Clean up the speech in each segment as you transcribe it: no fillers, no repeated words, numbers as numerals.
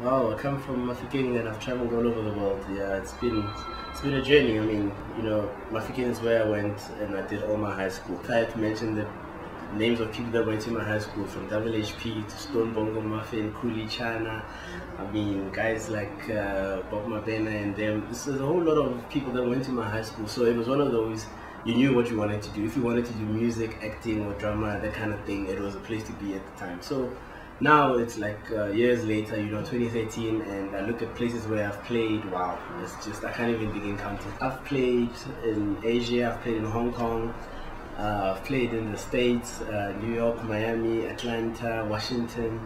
Wow, I come from Mafikeng and I've traveled all over the world. Yeah, it's been a journey. I mean, Mafikeng is where I went and I did all my high school. If I had to mention the names of people that went to my high school, from WHP to Stone Bongo Muffin, Kuli Chana, I mean, guys like Bob Mabena and them. This is a whole lot of people that went to my high school. So it was one of those, you knew what you wanted to do. If you wanted to do music, acting, or drama, that kind of thing, it was a place to be at the time. So now it's like years later, 2013, and I look at places where I've played. Wow, it's just, I can't even begin counting. I've played in Asia, I've played in Hong Kong, I've played in the States, New York, Miami, Atlanta, Washington,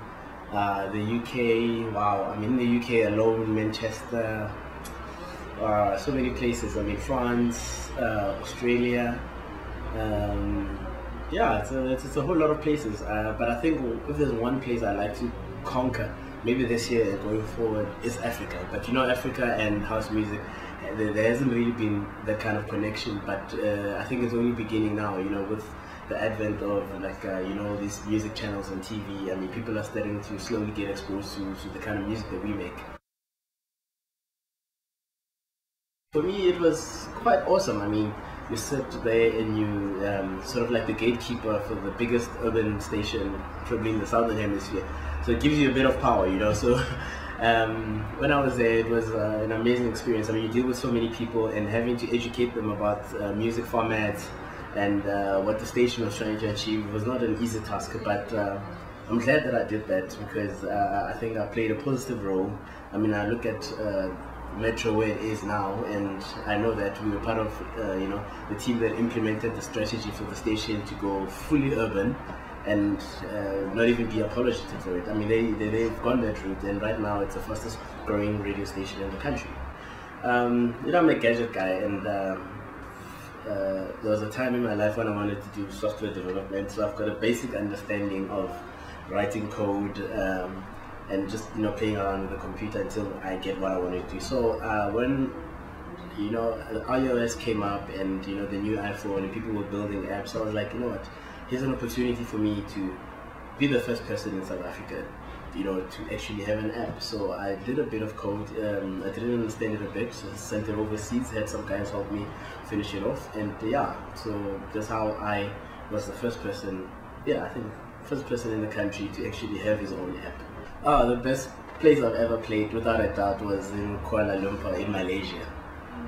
the UK. Wow, I mean, in the UK alone, Manchester, so many places. I mean, France, Australia. Yeah, it's a whole lot of places. But I think if there's one place I like to conquer, maybe this year and going forward, is Africa. But Africa and house music, there hasn't really been that kind of connection. But I think it's only beginning now. With the advent of these music channels on TV. I mean, people are starting to slowly get exposed to the kind of music that we make. For me, it was quite awesome. I mean, you sit there and you sort of like the gatekeeper for the biggest urban station probably in the southern hemisphere. So it gives you a bit of power. So when I was there, it was an amazing experience. I mean, you deal with so many people and having to educate them about music formats and what the station was trying to achieve was not an easy task. But I'm glad that I did that because I think I played a positive role. I mean, I look at Metro where it is now, and I know that we were part of the team that implemented the strategy for the station to go fully urban and not even be apologetic for it. I mean, they've gone that route, and right now it's the fastest growing radio station in the country. I'm a gadget guy, and there was a time in my life when I wanted to do software development, so I've got a basic understanding of writing code and just playing around with the computer until I get what I want to do. So when iOS came up and the new iPhone and people were building apps, I was like, what, here's an opportunity for me to be the first person in South Africa to actually have an app. So I did a bit of code. I didn't understand it a bit, so I sent it overseas, had some guys help me finish it off, and yeah, so that's how I was the first person, I think first person in the country to actually have his own app. The best place I've ever played, without a doubt, was in Kuala Lumpur in Malaysia.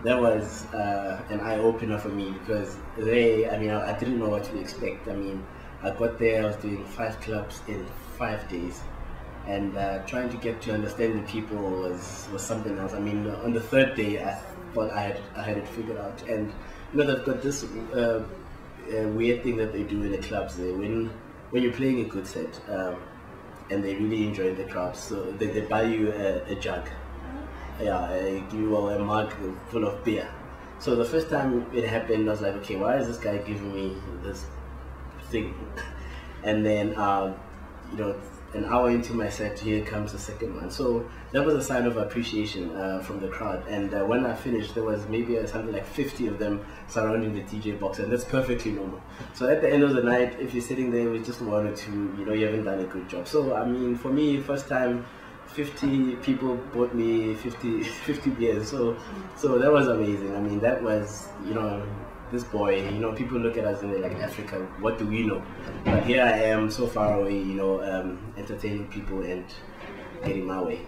That was an eye-opener for me because I didn't know what to expect. I mean, I got there, I was doing 5 clubs in 5 days, and trying to get to understand the people was something else. I mean, on the 3rd day, I thought I had it figured out, and they've got this weird thing that they do in the clubs. When you're playing a good set, and they really enjoy the crowd, so they buy you a jug, a mug full of beer. So the first time it happened, I was like, okay, why is this guy giving me this thing? And then an hour into my set, here comes the second one. So that was a sign of appreciation from the crowd. And when I finished, there was maybe something like 50 of them surrounding the DJ box, and that's perfectly normal. So at the end of the night, if you're sitting there with just 1 or 2, you haven't done a good job. So I mean, for me, first time, 50 people bought me 50 beers. So that was amazing. I mean, that was this boy, people look at us and they're like, Africa, what do we know? But here I am, so far away, entertaining people and getting my way.